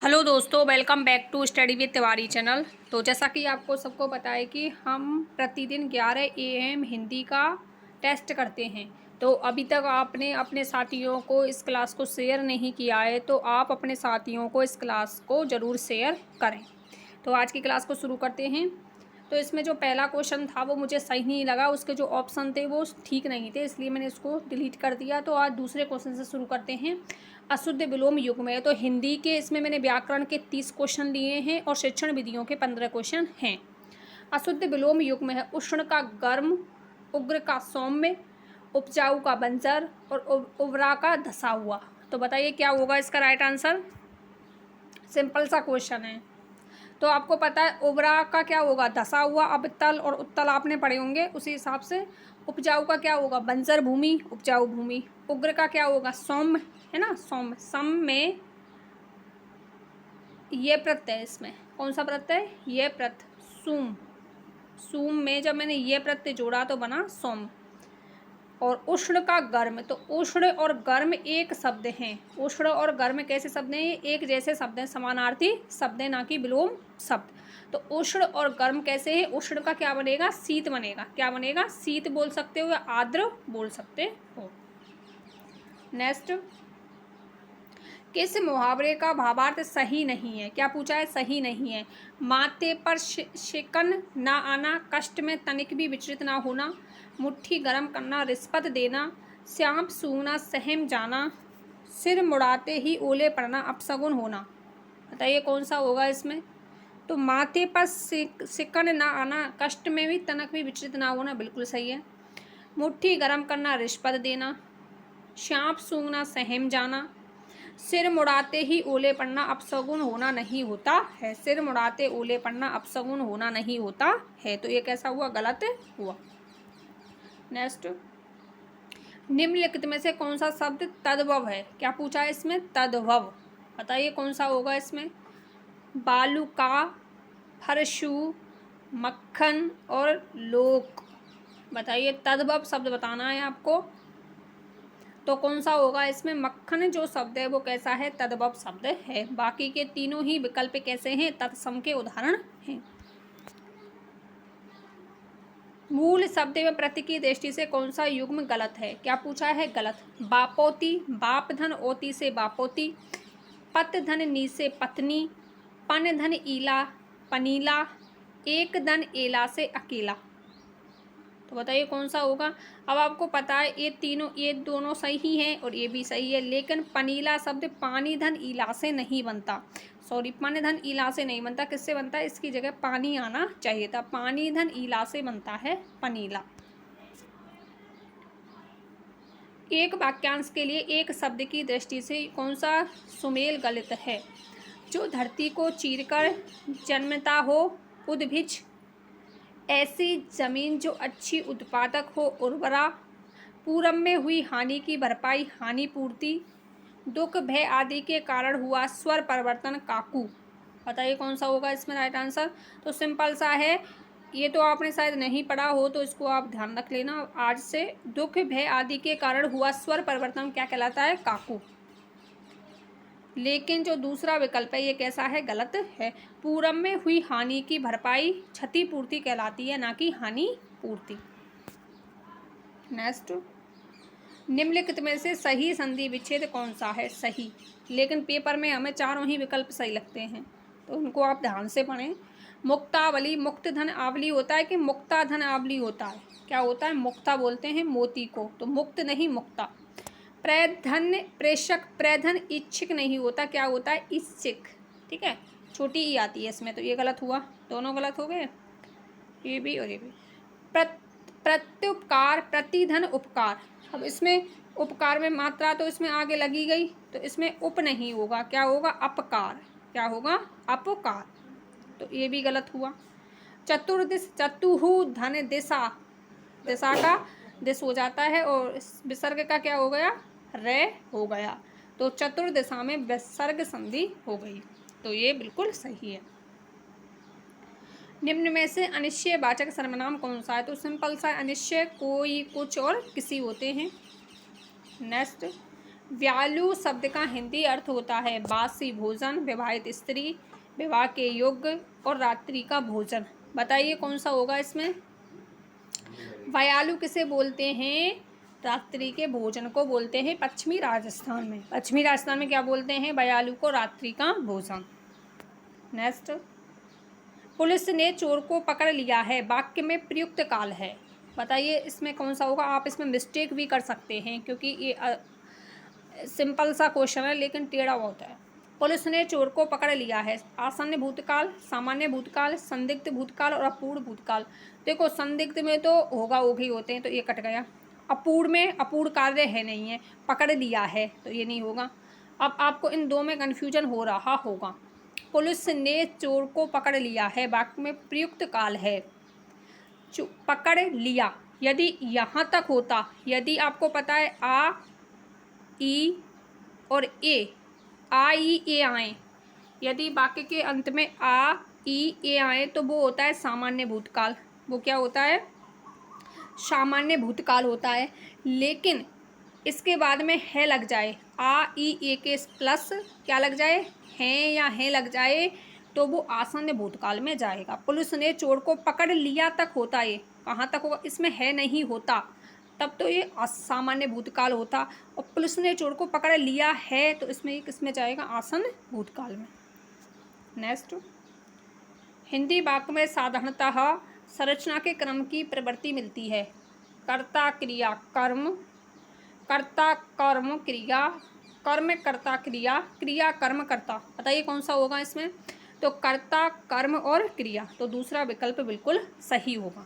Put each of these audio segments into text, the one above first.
Hello दोस्तों, welcome back to study with Tiwari channel. तो जैसा कि आपको सबको पता है कि हम प्रतिदिन 11 AM हिंदी का टेस्ट करते हैं। तो अभी तक आपने अपने साथियों को इस क्लास को शेयर नहीं किया है, तो आप अपने साथियों को इस क्लास को ज़रूर शेयर करें। तो आज की क्लास को शुरू करते हैं। तो इसमें जो पहला क्वेश्चन था वो मुझे सही नहीं लगा, उसके जो ऑप्शन थे वो ठीक नहीं थे, इसलिए मैंने इसको डिलीट कर दिया। तो आज दूसरे क्वेश्चन से शुरू करते हैं। अशुद्ध विलोम युग में, तो हिंदी के इसमें मैंने व्याकरण के 30 क्वेश्चन लिए हैं और शिक्षण विधियों के 15 क्वेश्चन हैं। अशुद्ध विलोम युग में है उष्ण का गर्म, उग्र का सौम्य, उपजाऊ का बंजर और उर्वरा का धसा हुआ। तो बताइए क्या होगा इसका राइट आंसर। सिंपल सा क्वेश्चन है। तो आपको पता है उर्वरा का क्या होगा, धसा हुआ। अब तल और उत्तल आपने पढ़े होंगे, उसी हिसाब से उपजाऊ का क्या होगा, बंजर भूमि, उपजाऊ भूमि। उग्र का क्या होगा, सौम्य, है ना, सौम्य। सम में ये प्रत्यय, इसमें कौन सा प्रत्यय, ये प्रत्यय, सूम। सूम में जब मैंने ये प्रत्यय जोड़ा तो बना सौम्य। और उष्ण का गर्म, तो उष्ण और गर्म एक शब्द हैं। उष्ण और गर्म कैसे शब्द हैं, एक जैसे शब्द हैं, समानार्थी शब्द हैं, ना कि विलोम शब्द। तो उष्ण और गर्म कैसे है, उष्ण का क्या बनेगा, शीत बनेगा। क्या बनेगा, शीत बोल सकते हो या आर्द्र बोल सकते हो। नेक्स्ट, किस मुहावरे का भावार्थ सही नहीं है। क्या पूछा है, सही नहीं है। माथे पर शिकन ना आना, कष्ट में तनिक भी विचलित ना होना, मुट्ठी गरम करना, रिश्वत देना, श्याम सूंघना, सहम जाना, सिर मुड़ाते ही ओले पड़ना, अपशगुन होना। बताइए कौन सा होगा इसमें। तो माथे पर शिकन ना आना, कष्ट में भी तनक भी विचलित ना होना, बिल्कुल सही है। मुट्ठी गरम करना, रिश्वत देना, श्याम सूंघना, सहम जाना, सिर मुड़ाते ही ओले पड़ना, अपशगुन होना नहीं होता है। सिर मुड़ाते ओले पड़ना अपशगुन होना नहीं होता है। तो ये कैसा हुआ, गलत हुआ। नेक्स्ट, निम्नलिखित में से कौन सा शब्द तद्भव है। क्या पूछा है इसमें, तद्भव। बताइए कौन सा होगा इसमें। बालुका, फरशु, मक्खन और लोक। बताइए तद्भव शब्द बताना है आपको। तो कौन सा होगा इसमें, मक्खन जो शब्द है वो कैसा है, तद्भव शब्द है। बाकी के तीनों ही विकल्प कैसे हैं, तत्सम के उदाहरण हैं। मूल शब्द में प्रति की दृष्टि से कौन सा युग्म गलत है। क्या पूछा है, गलत। बापोती, बाप धन ओती से बापोती, पत धन नी से पत्नी, पन धन ईला पनीला, एक धन एला से अकेला। तो बताइए कौन सा होगा। अब आपको पता है ये दोनों सही हैं और ये भी सही है, लेकिन पनीला शब्द पानी धन ईला से नहीं बनता। सॉरी, पन धन ईला से नहीं बनता, किससे बनता है, इसकी जगह पानी आना चाहिए था। पानी धन ईला से बनता है पनीला। एक वाक्यांश के लिए एक शब्द की दृष्टि से कौन सा सुमेल गलत है। जो धरती को चीरकर जन्मता हो उद्भिज, ऐसी जमीन जो अच्छी उत्पादक हो उर्वरा, पूरब में हुई हानि की भरपाई हानि पूर्ति, दुख भय आदि के कारण हुआ स्वर परिवर्तन काकू। बताइए कौन सा होगा इसमें राइट आंसर। तो सिंपल सा है, ये तो आपने शायद नहीं पढ़ा हो तो इसको आप ध्यान रख लेना आज से। दुख भय आदि के कारण हुआ स्वर परिवर्तन क्या कहलाता है, काकू। लेकिन जो दूसरा विकल्प है ये कैसा है, गलत है। पूरब में हुई हानि की भरपाई क्षतिपूर्ति कहलाती है, ना कि हानि पूर्ति। नेक्स्ट, निम्नलिखित में से सही संधि विच्छेद कौन सा है, सही। लेकिन पेपर में हमें चारों ही विकल्प सही लगते हैं, तो उनको आप ध्यान से पढ़ें। मुक्तावली, मुक्त धन आवली होता है कि मुक्ता धन आवली होता है। क्या होता है, मुक्ता बोलते हैं मोती को, तो मुक्त नहीं मुक्ता। प्रधन प्रेषक, प्रधन इच्छिक नहीं होता, क्या होता है, इच्छिक। ठीक है, छोटी ई आती है इसमें, तो ये गलत हुआ, दोनों गलत हो गए, ये भी और ये भी। प्रत्युपकार, प्रतिधन उपकार। अब इसमें उपकार में मात्रा तो इसमें आगे लगी गई, तो इसमें उप नहीं होगा, क्या होगा, अपकार। क्या होगा, अपकार। तो ये भी गलत हुआ। चतुर्दिश, चतुहु धन दिशा, दिशा का दिश हो जाता है और विसर्ग का क्या हो गया, रे हो गया। तो चतुर्दिशा में विसर्ग संधि हो गई, तो ये बिल्कुल सही है। निम्न में से अनिश्चयवाचक सर्वनाम कौन सा है। तो सिंपल सा, अनिश्चय कोई, कुछ और किसी होते हैं। नेक्स्ट, व्यालू शब्द का हिंदी अर्थ होता है बासी भोजन, विवाहित स्त्री, विवाह के योग्य और रात्रि का भोजन। बताइए कौन सा होगा इसमें। व्यालू किसे बोलते हैं? रात्रि के भोजन को बोलते हैं पश्चिमी राजस्थान में। पश्चिमी राजस्थान में क्या बोलते हैं? व्यालू को रात्रि का भोजन। नेक्स्ट, पुलिस ने चोर को पकड़ लिया है वाक्य में प्रयुक्त काल है। बताइए इसमें कौन सा होगा। आप इसमें मिस्टेक भी कर सकते हैं क्योंकि ये सिंपल सा क्वेश्चन है लेकिन टेढ़ा बहुत है। पुलिस ने चोर को पकड़ लिया है, आसन्न भूतकाल, सामान्य भूतकाल, संदिग्ध भूतकाल और अपूर्ण भूतकाल। देखो संदिग्ध में तो होगा ओघी होते हैं तो ये कट गया। अपूर्ण में अपूर्ण कार्य है नहीं है, पकड़ लिया है तो ये नहीं होगा। अब आपको इन दो में कन्फ्यूजन हो रहा होगा। पुलिस ने चोर को पकड़ लिया है वाक्य में प्रयुक्त काल है। पकड़ लिया यदि यहाँ तक होता, यदि आपको पता है आ ई और ए, आ ई ए आए, यदि वाक्य के अंत में आ ई ए आए तो वो होता है सामान्य भूतकाल। वो क्या होता है? सामान्य भूतकाल होता है। लेकिन इसके बाद में है लग जाए, आ ई ए के प्लस क्या लग जाए? हैं या हैं लग जाए तो वो आसन्न भूतकाल में जाएगा। पुलिस ने चोर को पकड़ लिया तक होता है, कहाँ तक होगा? इसमें है नहीं होता तब तो ये असामान्य भूतकाल होता। और पुलिस ने चोर को पकड़ लिया है तो इसमें ये किसमें जाएगा? आसन्न भूतकाल में। नेक्स्ट, हिंदी वाक्य में साधारणतः संरचना के क्रम की प्रवृत्ति मिलती है। कर्ता क्रिया कर्म, कर्ता कर्म क्रिया, कर्म कर्ता क्रिया, क्रिया कर्म कर्ता। बताइए कौन सा होगा इसमें। तो कर्ता कर्म और क्रिया, तो दूसरा विकल्प बिल्कुल सही होगा।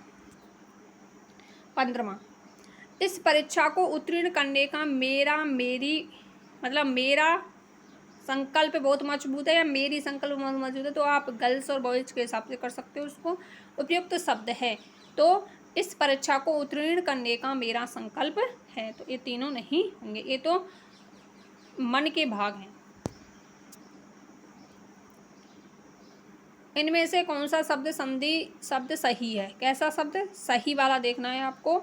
15वां, इस परीक्षा को उत्तीर्ण करने का मेरा मेरी मतलब मेरा संकल्प बहुत मजबूत है या मेरी संकल्प बहुत मजबूत है, तो आप गर्ल्स और बॉयज के हिसाब से कर सकते हो। उसको उपयुक्त शब्द है तो इस परीक्षा को उत्तीर्ण करने का मेरा संकल्प है, तो ये तीनों नहीं होंगे, ये तो मन के भाग हैं। इनमें से कौन सा शब्द संधि शब्द सही है? कैसा शब्द सही वाला देखना है आपको।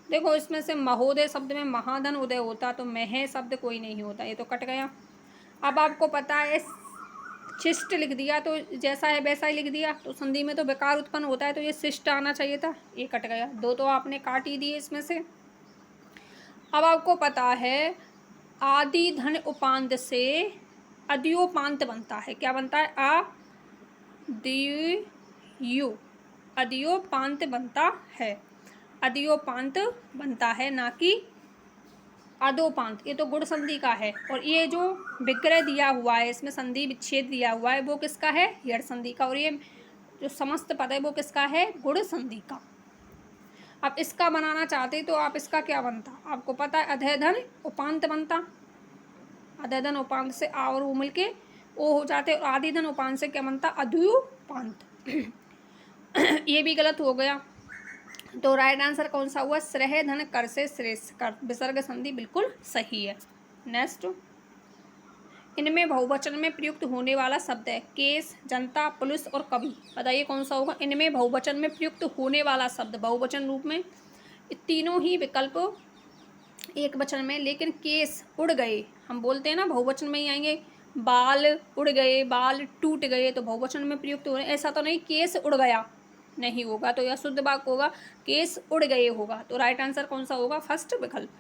देखो इसमें से महोदय शब्द में महाधन उदय होता तो मह शब्द कोई नहीं होता, ये तो कट गया। अब आपको पता है शिष्ट लिख दिया तो जैसा है वैसा ही लिख दिया, तो संधि में तो विकार उत्पन्न होता है तो ये शिष्ट आना चाहिए था, ये कट गया। दो तो आपने काट ही दिए इसमें से। अब आपको पता है आदि धन उपांत से अद्योपांत बनता है। क्या बनता है? अद्योपांत बनता है, अद्योपांत बनता है ना कि अदोपांत। ये तो गुण संधि का है। और ये जो विग्रह दिया हुआ है इसमें संधि विच्छेद दिया हुआ है वो किसका है? यड़ संधि का। और ये जो समस्त पद है वो किसका है? गुण संधि का। अब इसका बनाना चाहते तो आप इसका क्या बनता? आपको पता है अधय धन उपांत बनता, अधय धन उपांत से आ और ऊ मिलके ओ हो जाते, और आदि धन उपांत से क्या बनता? अद्योपांत। ये भी गलत हो गया। तो राइट आंसर कौन सा हुआ? श्रेय धन कर से श्रेष्ठ कर, विसर्ग संधि बिल्कुल सही है। नेक्स्ट, इनमें बहुवचन में प्रयुक्त होने वाला शब्द है केस, जनता, पुलिस और कवि। बताइए कौन सा होगा। इनमें बहुवचन में प्रयुक्त होने वाला शब्द बहुवचन रूप में, तीनों ही विकल्प एक वचन में, लेकिन केस उड़ गए हम बोलते हैं ना बहुवचन में ही आएंगे। बाल उड़ गए, बाल टूट गए तो बहुवचन में प्रयुक्त हो रहे। ऐसा तो नहीं केस उड़ गया नहीं होगा, तो यह शुद्ध वाक्य होगा केस उड़ गए होगा। तो राइट आंसर कौन सा होगा? फर्स्ट विकल्प।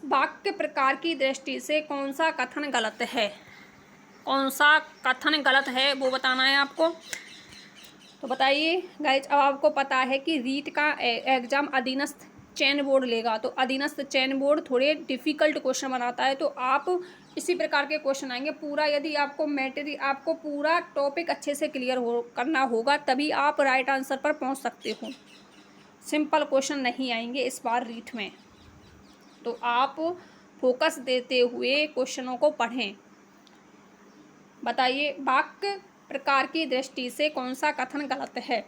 वाक्य प्रकार की दृष्टि से कौन सा कथन गलत है? कौन सा कथन गलत है वो बताना है आपको। तो बताइए गाइज। अब आपको पता है कि रीट का एग्जाम अधीनस्थ चयन बोर्ड लेगा, तो अधीनस्थ चयन बोर्ड थोड़े डिफिकल्ट क्वेश्चन बनाता है, तो आप इसी प्रकार के क्वेश्चन आएंगे। पूरा यदि आपको आपको पूरा टॉपिक अच्छे से क्लियर करना होगा तभी आप राइट आंसर पर पहुंच सकते हो। सिंपल क्वेश्चन नहीं आएंगे इस बार रीट में, तो आप फोकस देते हुए क्वेश्चनों को पढ़ें। बताइए वाक्य प्रकार की दृष्टि से कौन सा कथन गलत है?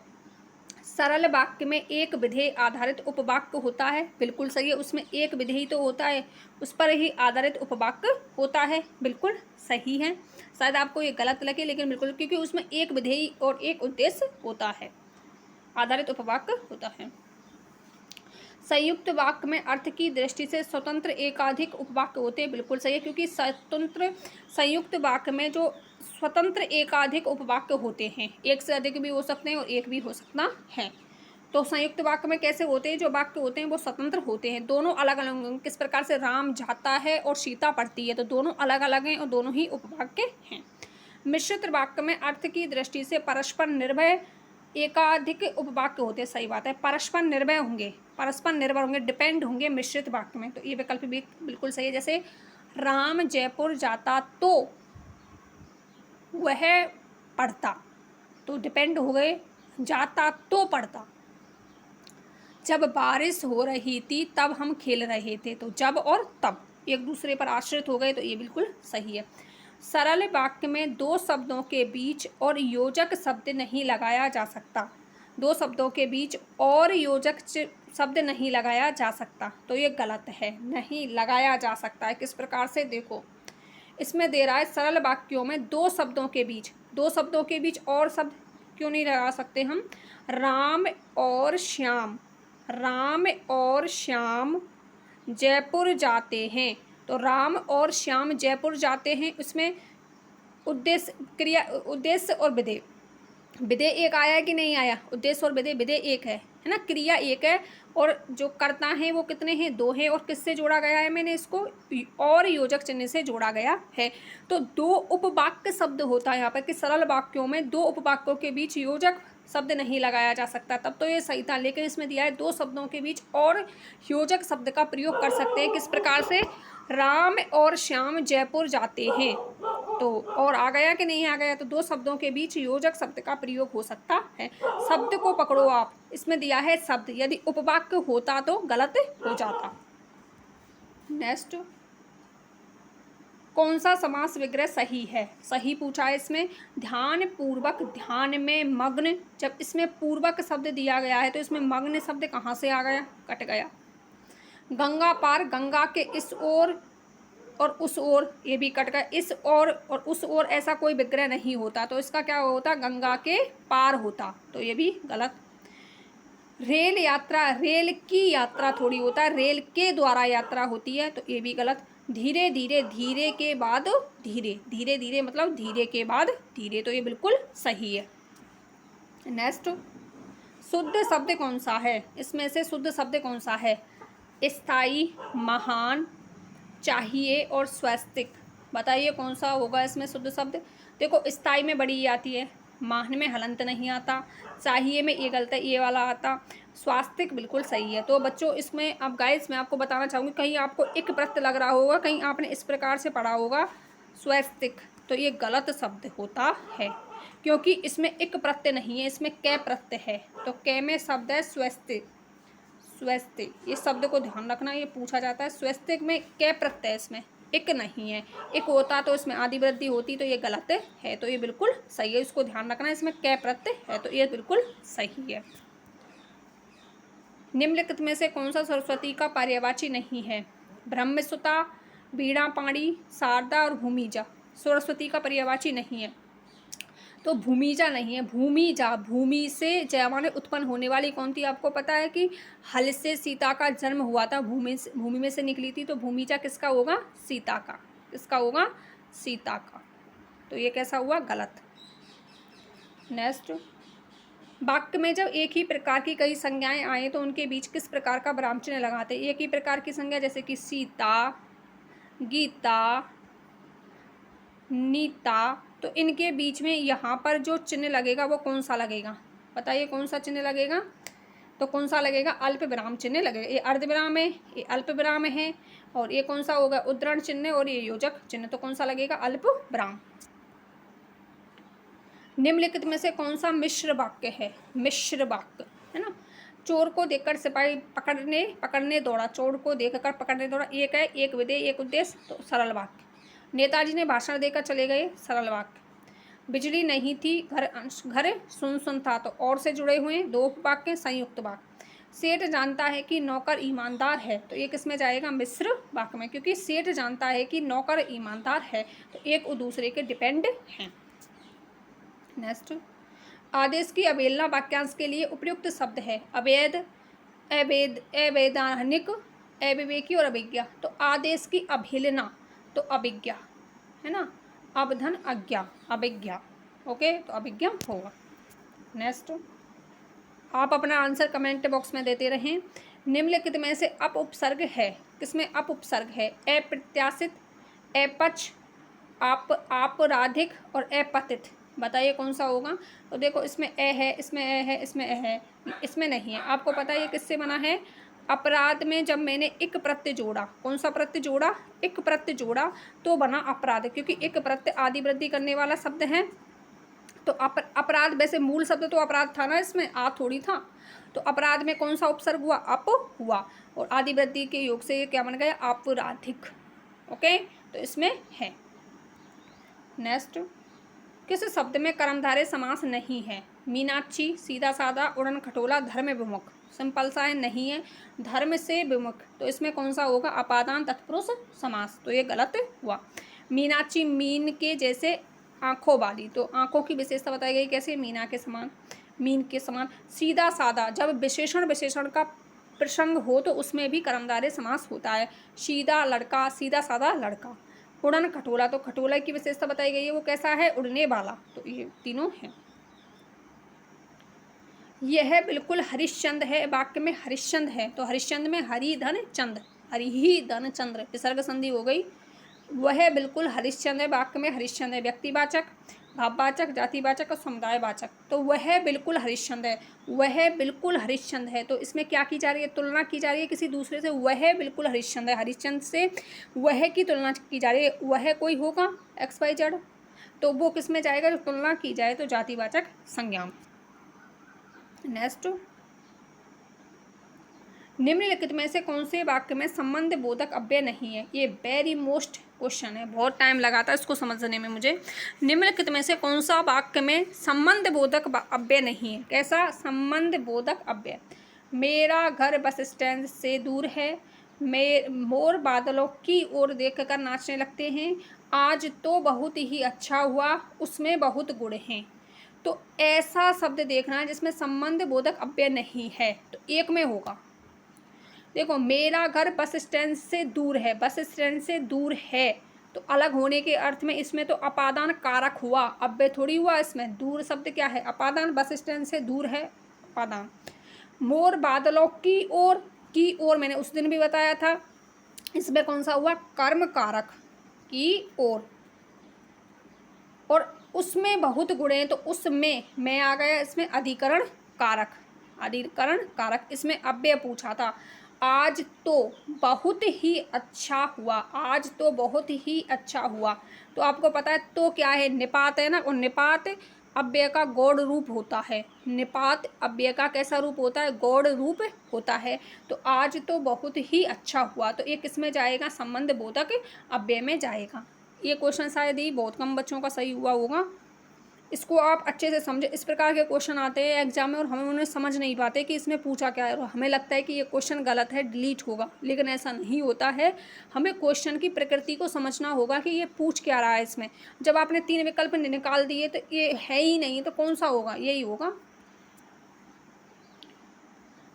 सरल वाक्य में एक विधेय आधारित उपवाक्य होता है, बिल्कुल सही है। उसमें एक विधेय तो होता है, उस पर ही आधारित उपवाक्य होता है, बिल्कुल सही है। शायद आपको ये गलत लगे लेकिन बिल्कुल, क्योंकि उसमें एक विधेय और एक उद्देश्य होता है, आधारित उपवाक्य होता है। संयुक्त वाक्य में अर्थ की दृष्टि से स्वतंत्र एकाधिक उपवाक्य होते हैं, बिल्कुल सही है, क्योंकि स्वतंत्र संयुक्त वाक्य में जो स्वतंत्र एकाधिक उपवाक्य होते हैं, एक से अधिक भी हो सकते हैं और एक भी हो सकता है। तो संयुक्त वाक्य में कैसे होते हैं, जो वाक्य होते हैं वो स्वतंत्र होते हैं, दोनों अलग अलग होंगे। किस प्रकार से राम जाता है और सीता पढ़ती है, तो दोनों अलग अलग हैं और दोनों ही उपवाक्य हैं। मिश्रित वाक्य में अर्थ की दृष्टि से परस्पर निर्भर एकाधिक उपवाक्य होते हैं, सही बात है, परस्पर निर्भर होंगे, परस्पर निर्भर होंगे, डिपेंड होंगे मिश्रित वाक्य में, तो ये विकल्प भी बिल्कुल सही है। जैसे राम जयपुर जाता तो वह पढ़ता, तो डिपेंड हो गए, जाता तो पढ़ता। जब बारिश हो रही थी तब हम खेल रहे थे, तो जब और तब एक दूसरे पर आश्रित हो गए, तो ये बिल्कुल सही है। सरल वाक्य में दो शब्दों के बीच और योजक शब्द नहीं लगाया जा सकता, दो शब्दों के बीच और योजक शब्द नहीं लगाया जा सकता, तो ये गलत है, नहीं लगाया जा सकता है। किस प्रकार से, देखो इसमें दे रहा है सरल वाक्यों में दो शब्दों के बीच, दो शब्दों के बीच और शब्द क्यों नहीं लगा सकते हम, राम और श्याम, राम और श्याम जयपुर जाते हैं, तो राम और श्याम जयपुर जाते हैं, उसमें उद्देश्य क्रिया, उद्देश्य और विधेय, विधेय एक आया है कि नहीं आया, उद्देश्य और विधेय, विधेय एक है ना, क्रिया एक है, और जो कर्ता हैं वो कितने हैं, दो हैं, और किससे जोड़ा गया है, मैंने इसको और योजक चिन्ह से जोड़ा गया है। तो दो उपवाक्य शब्द होता है यहाँ पर कि सरल वाक्यों में दो उपवाक्यों के बीच योजक शब्द नहीं लगाया जा सकता, तब तो ये सही था, लेकिन इसमें दिया है दो शब्दों के बीच और योजक शब्द का प्रयोग कर सकते हैं। किस प्रकार से, राम और श्याम जयपुर जाते हैं, तो और आ गया कि नहीं आ गया, तो दो शब्दों के बीच योजक शब्द का प्रयोग हो सकता है। शब्द को पकड़ो आप, इसमें दिया है शब्द, यदि उपवाक्य होता तो गलत हो जाता। नेक्स्ट, कौन सा समास विग्रह सही है, सही पूछा है इसमें, ध्यान पूर्वक, ध्यान में मग्न, जब इसमें पूर्वक शब्द दिया गया है तो इसमें मग्न शब्द कहाँ से आ गया, कट गया। गंगा पार, गंगा के इस ओर और उस ओर, ये भी कट गया, इस ओर और उस ओर ऐसा कोई विग्रह नहीं होता, तो इसका क्या होता, गंगा के पार होता, तो ये भी गलत। रेल यात्रा, रेल की यात्रा थोड़ी होता है, रेल के द्वारा यात्रा होती है, तो ये भी गलत। धीरे धीरे, धीरे के बाद धीरे, धीरे धीरे मतलब धीरे के बाद धीरे, तो ये बिल्कुल सही है। नेक्स्ट, शुद्ध शब्द कौन सा है, इसमें से शुद्ध शब्द कौन सा है, स्थायी, महान, चाहिए और स्वस्तिक, बताइए कौन सा होगा इसमें शुद्ध शब्द। देखो स्थायी में बड़ी ये आती है, महान में हलंत नहीं आता, चाहिए में ये गलत है, ये वाला आता, स्वास्तिक बिल्कुल सही है। तो बच्चों इसमें अब गाइस मैं आपको बताना चाहूँगी, कहीं आपको एक प्रत्यय लग रहा होगा, कहीं आपने इस प्रकार से पढ़ा होगा स्वस्तिक, तो ये गलत शब्द होता है, क्योंकि इसमें एक प्रत्यय नहीं है, इसमें कै प्रत्यय है, तो कै में शब्द है स्वस्तिक, स्वस्तिक, ये शब्द को ध्यान रखना, ये पूछा जाता है। स्वस्तिक में कै प्रत्यय, इसमें एक नहीं है, एक होता तो इसमें आदि वृद्धि होती, तो ये गलत है, तो ये बिल्कुल सही है, इसको ध्यान रखना, इसमें कै प्रत्यय है, तो ये बिल्कुल सही है। निम्नलिखित में से कौन सा सरस्वती का पर्यायवाची नहीं है, ब्रह्मसुता, वीणा पाणी, शारदा और भूमिजा, सरस्वती का पर्यायवाची नहीं है, तो भूमिजा नहीं है, भूमिजा, भूमि से जयमाने उत्पन्न होने वाली कौन थी, आपको पता है कि हल से सीता का जन्म हुआ था, भूमि में से निकली थी, तो भूमिजा किसका होगा, सीता का, किसका होगा, सीता का, तो ये कैसा हुआ, गलत। नेक्स्ट, वाक्य में जब एक ही प्रकार की कई संज्ञाएं आए तो उनके बीच किस प्रकार का विराम चिन्ह लगाते हैं, एक ही प्रकार की संज्ञा जैसे कि सीता, गीता, नीता, तो इनके बीच में यहाँ पर जो चिन्ह लगेगा वो कौन सा लगेगा, बताइए कौन सा चिन्ह लगेगा, तो कौन सा लगेगा, अल्प विराम चिन्ह लगेगा, ये अर्ध विराम है, ये अल्प विराम है, और ये कौन सा होगा, उद्धरण चिन्ह, और ये योजक चिन्ह, तो कौन सा लगेगा, अल्प विराम। निम्नलिखित में से कौन सा मिश्र वाक्य है, मिश्र वाक्य है ना, चोर को देखकर सिपाही पकड़ने दौड़ा, चोर को देखकर पकड़ने दौड़ा, एक है, एक विधेय, एक उद्देश्य, तो सरल वाक्य। नेताजी ने भाषण देकर चले गए, सरल वाक्य। बिजली नहीं थी, घर सुन सुन था, तो और से जुड़े हुए दो उपवाक्य, संयुक्त वाक्य। सेठ जानता है कि नौकर ईमानदार है, तो एक इसमें जाएगा मिश्र वाक्य में, क्योंकि सेठ जानता है कि नौकर ईमानदार है, तो एक दूसरे के डिपेंड हैं। नेक्स्ट, आदेश की अवहेलना वाक्यांश के लिए उपयुक्त शब्द है, अवैध, अवैधानिक, अविवेकी और अभिज्ञा। तो आदेश की अवहेलना तो अभिज्ञा है ना, अवधन अज्ञा, अभिज्ञा। ओके, तो अभिज्ञा होगा। नेक्स्ट, आप अपना आंसर कमेंट बॉक्स में देते रहें। निम्नलिखित में से अप उपसर्ग है, किसमें अप उपसर्ग है? अप्रत्याशित, अपच, आपराधिक और अपतित। बताइए कौन सा होगा? तो देखो इसमें ए है, इसमें ए है, इसमें ए है, इसमें नहीं है। आपको पता है ये किससे बना है? अपराध में जब मैंने इक प्रत्यय जोड़ा, कौन सा प्रत्यय जोड़ा? इक प्रत्यय जोड़ा तो बना अपराध, क्योंकि इक प्रत्यय आदि वृद्धि करने वाला शब्द है। तो अपराध, वैसे मूल शब्द तो अपराध था ना, इसमें आ थोड़ी था। तो अपराध में कौन सा उपसर्ग हुआ? अप हुआ, और आदि वृद्धि के योग से ये क्या बन गया? आपराधिक। ओके, तो इसमें है। नेक्स्ट, किस शब्द में कर्मधारय समास नहीं है? मीनाक्षी, सीधा साधा, उड़न खटोला, धर्म विमुख। सिंपल सा है, नहीं है। धर्म से विमुख, तो इसमें कौन सा होगा? अपादान तत्पुरुष समास, तो ये गलत हुआ। मीनाक्षी, मीन के जैसे आंखों वाली, तो आंखों की विशेषता बताई गई कैसे? मीना के समान, मीन के समान। सीधा साधा, जब विशेषण का प्रसंग हो तो उसमें भी कर्मधारय समास होता है। सीधा लड़का, सीधा साधा लड़का। उड़न खटोला, तो खटोला की विशेषता बताई गई है, वो कैसा है? उड़ने वाला। तो ये तीनों हैं। यह बिल्कुल हरिश्चंद्र है, वाक्य में हरिश्चंद्र है, तो हरिश्चंद्र में हरि धन चंद्र, हरि ही धन चंद्र, विसर्ग संधि हो गई। वह बिल्कुल हरिश्चंद्र है, वाक्य में हरिश्चंद्र है, व्यक्तिवाचक, भाववाचक, जातिवाचक और समुदायवाचक। तो वह बिल्कुल हरिश्चंद्र है, वह बिल्कुल हरिश्चंद्र है, तो इसमें क्या की जा रही है? तुलना की जा रही है किसी दूसरे से। वह बिल्कुल हरिश्चंद्र है, हरिश्चंद्र से वह की तुलना की जा रही है। वह कोई होगा XYZ, तो वो किस में जाएगा? जो तुलना की जाए तो जातिवाचक संज्ञा। नेक्स्ट, निम्नलिखित में से कौन से वाक्य में संबंध बोधक अव्यय नहीं है? ये वेरी मोस्ट क्वेश्चन है, बहुत टाइम लगा था इसको समझने में मुझे। निम्नलिखित में से कौन सा वाक्य में संबंध बोधक अव्यय नहीं है? कैसा संबंध बोधक अव्यय? मेरा घर बस स्टैंड से दूर है, मोर बादलों की ओर देखकर नाचने लगते हैं, आज तो बहुत ही अच्छा हुआ, उसमें बहुत गुण हैं। तो ऐसा शब्द देखना है जिसमें संबंध बोधक अव्यय नहीं है, तो एक में होगा। देखो, मेरा घर बस स्टैंड से दूर है, बस स्टैंड से दूर है, तो अलग होने के अर्थ में इसमें तो अपादान कारक हुआ, अव्यय थोड़ी हुआ इसमें। दूर शब्द क्या है? अपादान, बस स्टैंड से दूर है, अपादान। मोर बादलों की ओर मैंने उस दिन भी बताया था, इसमें कौन सा हुआ? कर्म कारक, की ओर। और उसमें बहुत गुण हैं, तो उसमें मैं आ गया, इसमें अधिकरण कारक, अधिकरण कारक। इसमें अव्यय पूछा था, आज तो बहुत ही अच्छा हुआ, आज तो बहुत ही अच्छा हुआ। तो आपको पता है तो क्या है? निपात है ना, और निपात अव्यय का गौड़ रूप होता है। निपात अव्यय का कैसा रूप होता है? गौड़ रूप होता है। तो आज तो बहुत ही अच्छा हुआ, तो ये किस में जाएगा? संबंध बोधक अव्यय में जाएगा। ये क्वेश्चन शायद ही बहुत कम बच्चों का सही हुआ होगा, इसको आप अच्छे से समझे। इस प्रकार के क्वेश्चन आते हैं एग्जाम में और हम उन्हें समझ नहीं पाते कि इसमें पूछा क्या है, और हमें लगता है कि ये क्वेश्चन गलत है, डिलीट होगा, लेकिन ऐसा नहीं होता है। हमें क्वेश्चन की प्रकृति को समझना होगा कि ये पूछ क्या रहा है इसमें। जब आपने 3 विकल्प निकाल दिए तो ये है ही नहीं, तो कौन सा होगा? यही होगा।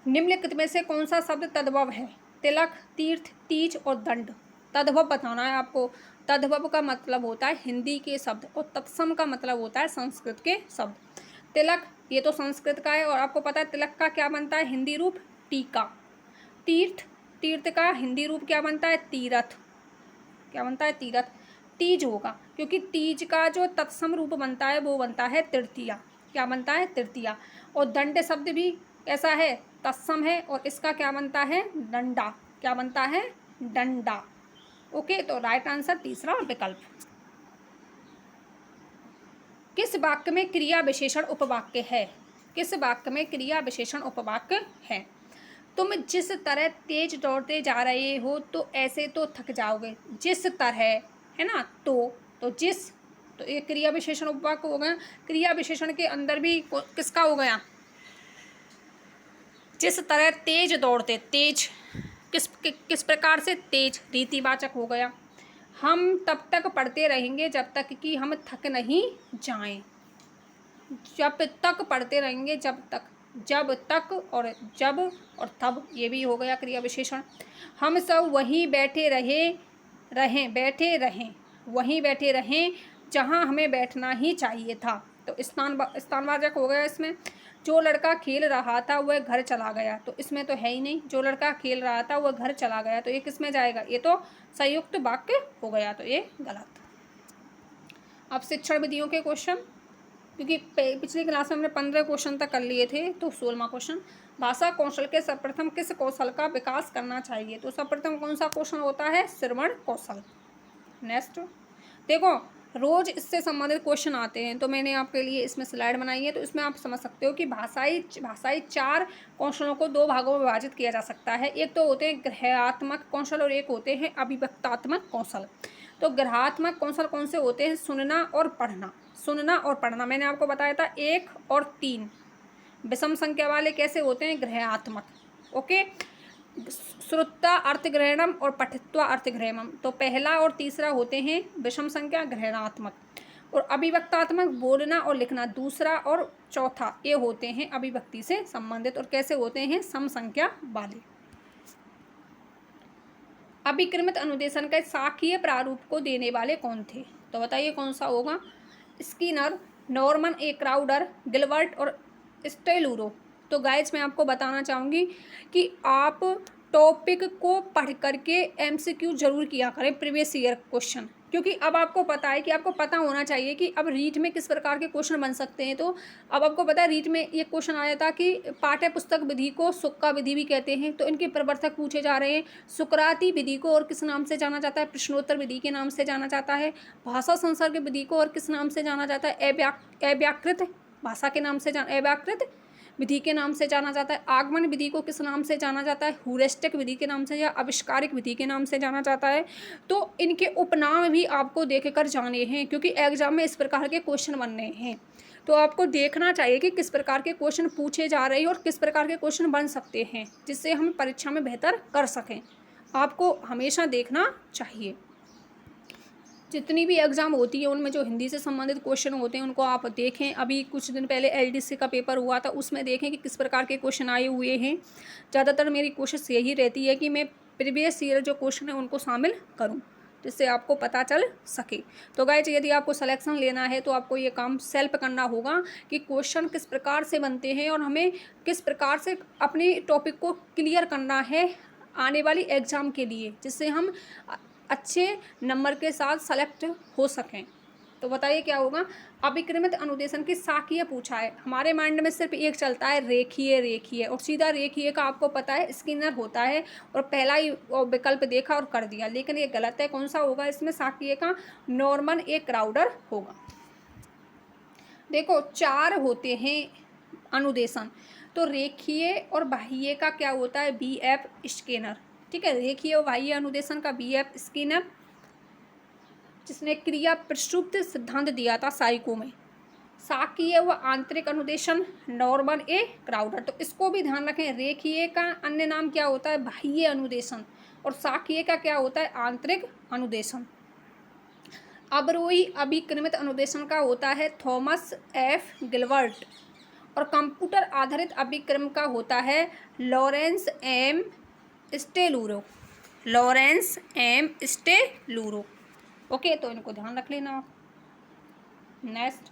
निम्नलिखित में से कौन सा शब्द तद्भव है? तिलक, तीर्थ, तीज और दंड। तद्भव बताना है आपको। तद्भव का मतलब होता है हिंदी के शब्द, और तत्सम का मतलब होता है संस्कृत के शब्द। तिलक ये तो संस्कृत का है, और आपको पता है तिलक का क्या बनता है? हिंदी रूप टीका। तीर्थ, तीर्थ का हिंदी रूप क्या बनता है? तीरथ। क्या बनता है? तीरथ। तीज होगा, क्योंकि तीज का जो तत्सम रूप बनता है वो बनता है तृतीया। क्या बनता है? तृतीया। और दंड शब्द भी कैसा है? तत्सम है, और इसका क्या बनता है? डंडा। क्या बनता है? डंडा। ओके, तो राइट आंसर तीसरा विकल्प। किस वाक्य में क्रिया विशेषण उपवाक्य है? किस वाक्य में क्रिया विशेषण उपवाक्य है? तुम जिस तरह तेज दौड़ते जा रहे हो तो ऐसे तो थक जाओगे। जिस तरह है ना, तो जिस, तो ये क्रिया विशेषण उपवाक्य हो गया। क्रिया विशेषण के अंदर भी किसका हो गया? जिस तरह तेज दौड़ते, तेज किस प्रकार से? तेज, रीतिवाचक हो गया। हम तब तक पढ़ते रहेंगे जब तक कि हम थक नहीं जाएं। जब तक पढ़ते रहेंगे, जब तक, जब तक और जब और तब, ये भी हो गया क्रिया विशेषण। हम सब वहीं बैठे वहीं बैठे रहें जहाँ हमें बैठना ही चाहिए था। तो स्थानवाचक हो गया इसमें। जो लड़का खेल रहा था वह घर चला गया, तो इसमें तो है ही नहीं। जो लड़का खेल रहा था वह घर चला गया, तो ये किस में जाएगा? ये तो संयुक्त वाक्य हो गया, तो ये गलत। अब शिक्षण विधियों के क्वेश्चन, क्योंकि पिछली क्लास में हमने 15 क्वेश्चन तक कर लिए थे, तो 16वां क्वेश्चन, भाषा कौशल के सर्वप्रथम किस कौशल का विकास करना चाहिए? तो सर्वप्रथम कौन सा क्वेश्चन होता है? श्रवण कौशल। नेक्स्ट देखो, रोज इससे संबंधित क्वेश्चन आते हैं, तो मैंने आपके लिए इसमें स्लाइड बनाई है, तो इसमें आप समझ सकते हो कि भाषाई 4 कौशलों को 2 भागों में विभाजित किया जा सकता है। एक तो होते हैं ग्रहात्मक कौशल और एक होते हैं अभिव्यक्तात्मक कौशल। तो ग्रहात्मक कौशल कौन से होते हैं? सुनना और पढ़ना मैंने आपको बताया था 1 और 3 विषम संख्या वाले कैसे होते हैं? ग्रहात्मक। ओके, श्रुत्वा अर्थग्रहणम और पठित्वा अर्थग्रहणम, तो पहला और तीसरा होते हैं विषम संख्या ग्रहणात्मक, और अभिव्यक्तात्मक बोलना और लिखना दूसरा और चौथा, ये होते हैं अभिव्यक्ति से संबंधित और कैसे होते हैं? सम संख्या वाले। अभिक्रमित अनुदेशन का सांख्यिकीय प्रारूप को देने वाले कौन थे? तो बताइए कौन सा होगा? स्किनर, नॉर्मन ए क्राउडर, गिलबर्ट और स्टेलूरो। तो गाइज मैं आपको बताना चाहूँगी कि आप टॉपिक को पढ़ करके एमसीक्यू जरूर किया करें, प्रीवियस ईयर क्वेश्चन, क्योंकि अब आपको पता है कि आपको पता होना चाहिए कि अब रीट में किस प्रकार के क्वेश्चन बन सकते हैं। तो अब आपको पता है रीट में ये क्वेश्चन आया था कि पाठ्य पुस्तक विधि को सुक्का विधि भी कहते हैं, तो इनके प्रवर्तक पूछे जा रहे हैं। सुकराती विधि को और किस नाम से जाना जाता है? प्रश्नोत्तर विधि के नाम से जाना जाता है। भाषा संसर्ग विधि को और किस नाम से जाना जाता है? अव्याकृत भाषा के नाम से अव्याकृत विधि के नाम से जाना जाता है। आगमन विधि को किस नाम से जाना जाता है? ह्यूरिस्टिक विधि के नाम से या आविष्कारिक विधि के नाम से जाना जाता है। तो इनके उपनाम भी आपको देख कर जाने हैं, क्योंकि एग्जाम में इस प्रकार के क्वेश्चन बन रहे हैं, तो आपको देखना चाहिए कि किस प्रकार के क्वेश्चन पूछे जा रहे हैं और किस प्रकार के क्वेश्चन बन सकते हैं, जिससे हम परीक्षा में बेहतर कर सकें। आपको हमेशा देखना चाहिए। जितनी भी एग्ज़ाम होती है उनमें जो हिंदी से संबंधित क्वेश्चन होते हैं उनको आप देखें। अभी कुछ दिन पहले एलडीसी का पेपर हुआ था, उसमें देखें कि किस प्रकार के क्वेश्चन आए हुए हैं। ज़्यादातर मेरी कोशिश यही रहती है कि मैं प्रीवियस ईयर जो क्वेश्चन है उनको शामिल करूं, जिससे आपको पता चल सके। तो गाइज, यदि आपको सिलेक्शन लेना है तो आपको ये काम सेल्फ करना होगा कि क्वेश्चन किस प्रकार से बनते हैं और हमें किस प्रकार से अपने टॉपिक को क्लियर करना है आने वाली एग्ज़ाम के लिए, जिससे हम अच्छे नंबर के साथ सेलेक्ट हो सकें। तो बताइए क्या होगा? अभिक्रमित अनुदेशन की साकीय पूछा है। हमारे माइंड में सिर्फ एक चलता है रेखीय, और सीधा रेखीय का आपको पता है स्किनर होता है, और पहला ही विकल्प देखा और कर दिया, लेकिन ये गलत है। कौन सा होगा इसमें साकीय का? नॉर्मन ए क्राउडर होगा। देखो 4 होते हैं अनुदेशन, तो रेखीय और बाह्य का क्या होता है? BF Skinner. ठीक है, रेखीय और बाह्य अनुदेशन का BF स्किनर, जिसने क्रिया प्रसुप्त सिद्धांत दिया था साइको में। साकीय व आंतरिक अनुदेशन नॉर्मन ए क्राउडर। तो इसको भी ध्यान रखें, रेखीय का अन्य नाम क्या होता है? बाह्य अनुदेशन, और साकीय का क्या होता है? आंतरिक अनुदेशन। अवरोही अभिक्रमित अनुदेशन का होता है थॉमस F गिलबर्ट, और कंप्यूटर आधारित अभिक्रम का होता है लॉरेंस M स्टेलूरो। ओके, तो इनको ध्यान रख लेना आप। नेक्स्ट,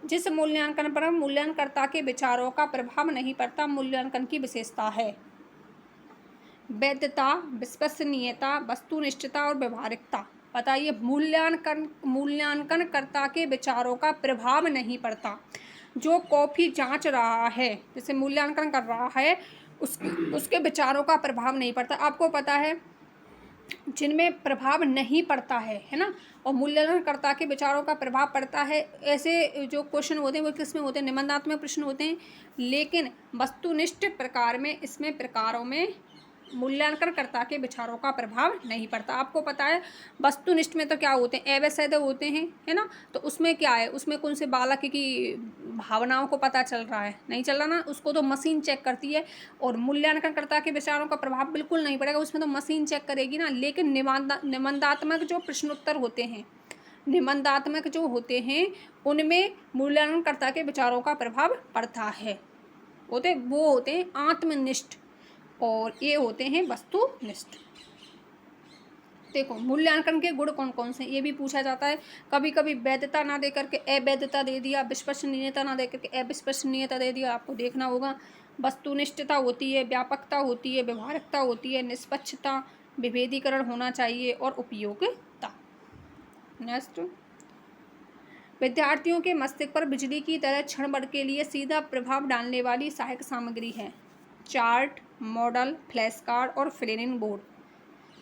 जिस मूल्यांकन पर मूल्यांकनकर्ता के विचारों का प्रभाव नहीं पड़ता मूल्यांकन की विशेषता है। वैधता, विश्वसनीयता, वस्तुनिष्ठता और व्यवहारिकता। बताइए, मूल्यांकनकर्ता के विचारों का प्रभाव नहीं पड़ता। जो कॉपी जांच रहा है, जैसे मूल्यांकन कर रहा है, उसके विचारों का प्रभाव नहीं पड़ता। आपको पता है जिनमें प्रभाव नहीं पड़ता है ना, और मूल्यांकनकर्ता के विचारों का प्रभाव पड़ता है, ऐसे जो क्वेश्चन होते हैं वो किस में होते हैं? निबंधात्मक प्रश्न होते हैं। लेकिन वस्तुनिष्ठ प्रकार में, इसमें प्रकारों में मूल्यांकनकर्ता के विचारों का प्रभाव नहीं पड़ता। आपको पता है वस्तुनिष्ठ में तो क्या होते हैं? अवैध होते हैं, है ना। तो उसमें क्या है? उसमें कौन से बालक की भावनाओं को पता चल रहा है? नहीं चल रहा ना, उसको तो मशीन चेक करती है। और मूल्यांकनकर्ता के विचारों का प्रभाव बिल्कुल नहीं पड़ेगा, उसमें तो मशीन चेक करेगी ना। लेकिन निबंधात्मक जो प्रश्नोत्तर होते हैं, निबंधात्मक जो होते हैं, उनमें मूल्यांकनकर्ता के विचारों का प्रभाव पड़ता है। होते, वो होते हैं आत्मनिष्ठ और ये होते हैं वस्तुनिष्ठ। देखो मूल्यांकन के गुण कौन कौन से, ये भी पूछा जाता है। कभी कभी वैधता ना दे करके अवैधता दे दिया, विश्वसनीयता ना दे करके अविश्वसनीयता दे दिया, आपको देखना होगा। वस्तुनिष्ठता होती है, व्यापकता होती है, व्यवहारिकता होती है, निष्पक्षता, विभेदीकरण होना चाहिए और उपयोगिता। नेक्स्ट, विद्यार्थियों के मस्तिष्क पर बिजली की तरह क्षण भर के लिए सीधा प्रभाव डालने वाली सहायक सामग्री है चार्ट, मॉडल, फ्लैश कार्ड और फ्लेनिंग बोर्ड।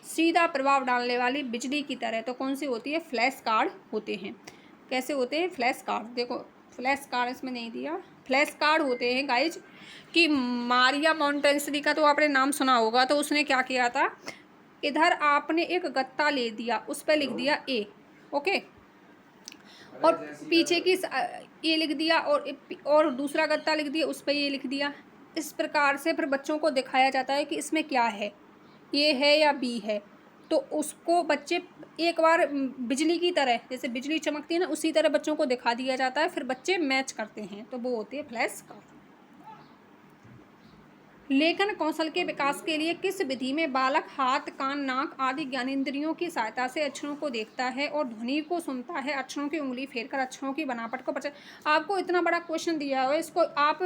सीधा प्रभाव डालने वाली बिजली की तरह तो कौन सी होती है, फ्लैश कार्ड होते हैं। कैसे होते हैं फ्लैश कार्ड, देखो फ्लैश कार्ड इसमें नहीं दिया, फ्लैश कार्ड होते हैं गाइज कि मारिया मोंटेसरी का तो आपने नाम सुना होगा। तो उसने क्या किया था, इधर आपने एक गत्ता ले दिया, उस पर लिख दिया ए, ओके, और पीछे की ये लिख दिया और दूसरा गत्ता लिख दिया, उस पर ये लिख दिया। इस प्रकार से फिर बच्चों को दिखाया जाता है कि इसमें क्या है, ये है या बी है। तो उसको बच्चे एक बार बिजली की तरह, जैसे बिजली चमकती है ना, उसी तरह बच्चों को दिखा दिया जाता है, फिर बच्चे मैच करते हैं, तो वो होती है फ्लैश कार्ड। लेखन कौशल के विकास के लिए किस विधि में बालक हाथ, कान, नाक आदि ज्ञानेंद्रियों की सहायता से अक्षरों को देखता है और ध्वनि को सुनता है, अक्षरों की उंगली फेरकर अक्षरों की बनावट को आपको इतना बड़ा क्वेश्चन दिया है, इसको आप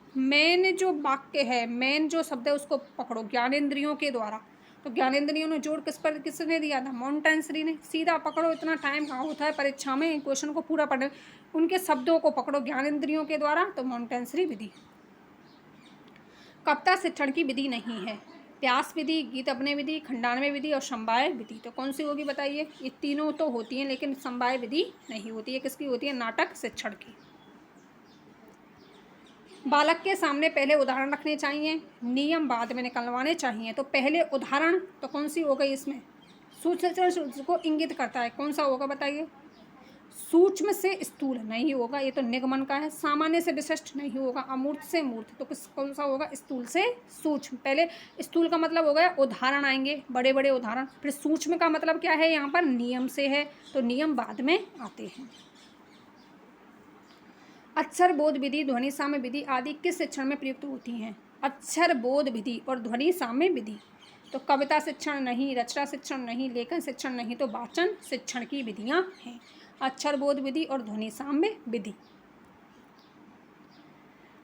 मेन जो वाक्य है, मेन जो शब्द है उसको पकड़ो, ज्ञानेंद्रियों के द्वारा। तो ज्ञानेंद्रियों ने जोड़ किसने दिया था, मोंटेसरी ने। सीधा पकड़ो, इतना टाइम कहाँ होता है परीक्षा में क्वेश्चन को पूरा पढ़ने, उनके शब्दों को पकड़ो ज्ञानेंद्रियों के द्वारा, तो मोंटेसरी विधि। कविता शिक्षण की विधि नहीं है, व्यास विधि, गीत अपने विधि, खंडानवे विधि और समवाय विधि। तो कौन सी होगी बताइए, ये तीनों तो होती हैं लेकिन समवाय विधि नहीं होती है। किसकी होती है, नाटक शिक्षण की। बालक के सामने पहले उदाहरण रखने चाहिए, नियम बाद में निकलवाने चाहिए। तो पहले उदाहरण तो कौन सी हो गई, इसमें सूक्ष्म को इंगित करता है, कौन सा होगा बताइए, सूक्ष्म से स्थूल नहीं होगा, ये तो निगमन का है। सामान्य से विशिष्ट नहीं होगा, अमूर्त से मूर्त, तो कौन सा होगा, स्थूल से सूक्ष्म। पहले स्थूल का मतलब हो गया उदाहरण आएंगे, बड़े बड़े उदाहरण। फिर सूक्ष्म का मतलब क्या है, यहाँ पर नियम से है, तो नियम बाद में आते हैं। अक्षर बोध विधि, ध्वनि साम्य विधि आदि किस शिक्षण में प्रयुक्त होती हैं, अक्षर बोध विधि और ध्वनि साम्य विधि। तो कविता शिक्षण नहीं, रचना शिक्षण नहीं, लेखन शिक्षण नहीं, तो वाचन शिक्षण की विधियां हैं, अक्षर बोध विधि और ध्वनि साम्य विधि।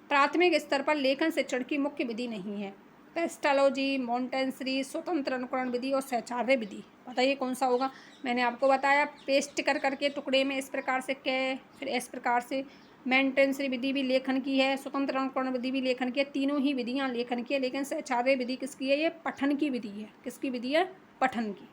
प्राथमिक स्तर पर लेखन शिक्षण की मुख्य विधि नहीं है, पेस्टालॉजी, मोंटेसरी, स्वतंत्र अनुकरण विधि और सहचार्य विधि। बताइए कौन सा होगा। मैंने आपको बताया पेस्ट कर करके टुकड़े में इस प्रकार से कै, फिर इस प्रकार से मोंटेसरी विधि भी लेखन की है, स्वतंत्र अनुकरण विधि भी लेखन की है, तीनों ही विधियां लेखन की है। लेकिन सहचार्य विधि किसकी है, ये पठन की विधि है। किसकी विधि है, पठन की।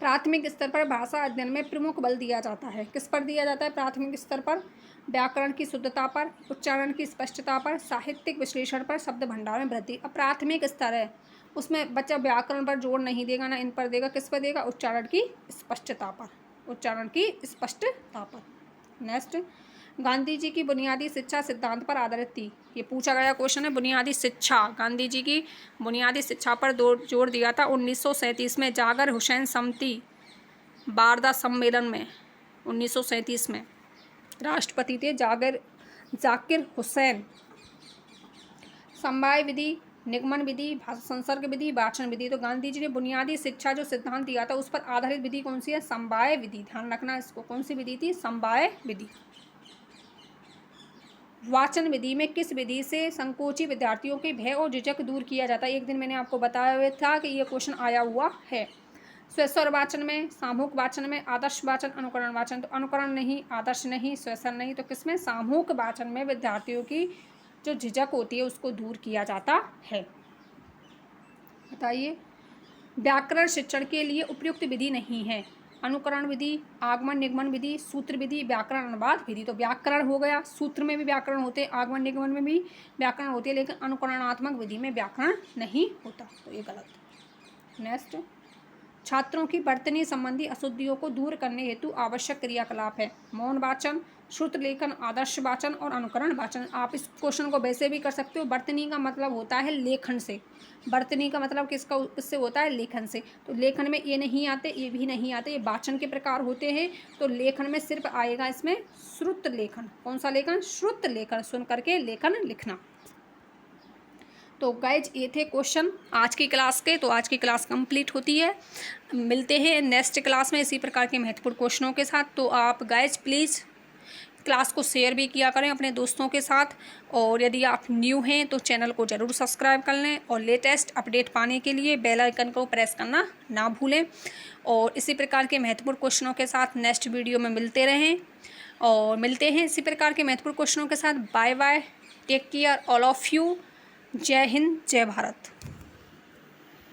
प्राथमिक स्तर पर भाषा अध्ययन में प्रमुख बल दिया जाता है, किस पर दिया जाता है प्राथमिक स्तर पर, व्याकरण की शुद्धता पर, उच्चारण की स्पष्टता पर, साहित्यिक विश्लेषण पर, शब्द भंडार में वृद्धि। अब प्राथमिक स्तर है, उसमें बच्चा व्याकरण पर जोर नहीं देगा ना इन पर देगा, किस पर देगा, उच्चारण की स्पष्टता पर, उच्चारण की स्पष्टता पर। नेक्स्ट, गांधी जी की बुनियादी शिक्षा सिद्धांत पर आधारित थी। ये पूछा गया क्वेश्चन है, बुनियादी शिक्षा, गांधी जी की बुनियादी शिक्षा पर जोर दिया था 1937 में जाकिर हुसैन समिति वार्धा सम्मेलन में। 1937 में राष्ट्रपति थे जाकिर हुसैन। समवाय विधि, निगमन विधि, भाषा संसर्ग विधि, वाचन विधि। तो गांधी जी ने बुनियादी शिक्षा जो सिद्धांत दिया था उस पर आधारित विधि कौन सी है, समवाय विधि। ध्यान रखना इसको, कौन सी विधि थी, समवाय विधि। वाचन विधि में किस विधि से संकोची विद्यार्थियों के भय और झिझक दूर किया जाता है। एक दिन मैंने आपको बताया हुआ था कि ये क्वेश्चन आया हुआ है। स्वस्वर वाचन में, सामूहिक वाचन में, आदर्श वाचन, अनुकरण वाचन। तो अनुकरण नहीं, आदर्श नहीं, स्वस्वर नहीं, तो किसमें, सामूहिक वाचन में विद्यार्थियों की जो झिझक होती है उसको दूर किया जाता है। बताइए, व्याकरण शिक्षण के लिए उपयुक्त विधि नहीं है, अनुकरण विधि, आगमन निगमन विधि, सूत्र विधि, व्याकरण अनुवाद विधि। तो व्याकरण हो गया, सूत्र में भी व्याकरण होते हैं, आगमन निगमन में भी व्याकरण होती है, लेकिन अनुकरणात्मक विधि में व्याकरण नहीं होता, तो ये गलत। नेक्स्ट, छात्रों की वर्तनी संबंधी अशुद्धियों को दूर करने हेतु आवश्यक क्रियाकलाप है। मौन वाचन, श्रुत लेखन, आदर्श वाचन और अनुकरण वाचन। आप इस क्वेश्चन को वैसे भी कर सकते हो। वर्तनी का मतलब होता है लेखन से। वर्तनी का मतलब किससे होता है? लेखन से। तो लेखन में ये नहीं आते, ये भी नहीं आते, ये वाचन के प्रकार होते हैं। तो लेखन में सिर्फ आएगा इसमें श्रुत लेखन। कौन सा लेखन? श्रुत लेखन, सुन करके लेखन लिखना। तो गाइज ये थे क्वेश्चन आज की क्लास के। तो आज की क्लास कंप्लीट होती है। मिलते हैं नेक्स्ट क्लास में इसी प्रकार के महत्वपूर्ण क्वेश्चनों के साथ। तो आप गाइज प्लीज़ क्लास को शेयर भी किया करें अपने दोस्तों के साथ, और यदि आप न्यू हैं तो चैनल को ज़रूर सब्सक्राइब कर लें, और लेटेस्ट अपडेट पाने के लिए बेल आइकन को प्रेस करना ना भूलें। और इसी प्रकार के महत्वपूर्ण क्वेश्चनों के साथ नेक्स्ट वीडियो में मिलते रहें, और मिलते हैं इसी प्रकार के महत्वपूर्ण क्वेश्चनों के साथ। Bye bye, take care all of you. जय हिंद, जय भारत।